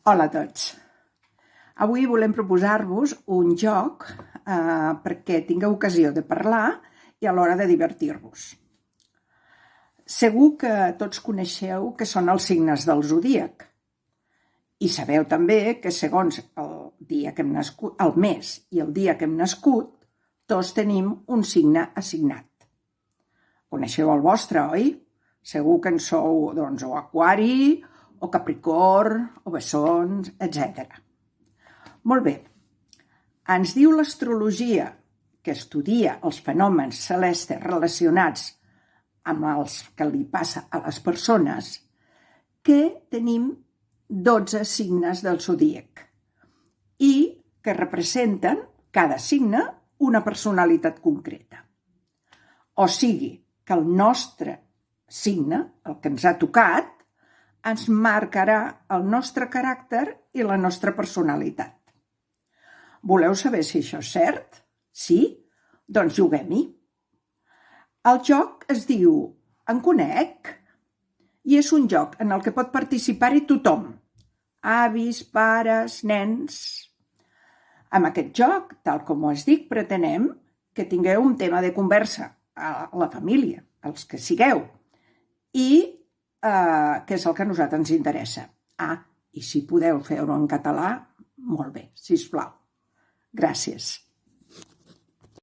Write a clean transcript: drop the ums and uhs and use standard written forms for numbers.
Hola a tots. Avui volem proposar-vos un joc perquè tingueu ocasió de parlar i alhora de divertir-vos. Segur que tots coneixeu què són els signes del zodíac i sabeu també que segons el dia que hem nascut, el mes i el dia que hem nascut, tots tenim un signe assignat. Coneixeu el vostre, oi? Segur que en sou o aquari, o capricorn, o bessons, etc. Molt bé. Ens diu l'astrologia, que estudia els fenòmens celestes relacionats amb els que li passa a les persones, que tenim 12 signes del zodíac i que representen cada signe una personalitat concreta. O sigui, que el nostre signe, el que ens ha tocat, ens marcarà el nostre caràcter i la nostra personalitat. Voleu saber si això és cert? Sí? Doncs juguem-hi. El joc es diu En conec i és un joc en el que pot participar-hi tothom. Avis, pares, nens. Amb aquest joc, tal com us dic, pretenem que tingueu un tema de conversa a la família, els que sigueu, i que és el que a nosaltres ens interessa. I si podeu fer-ho en català, molt bé, sisplau. Gràcies.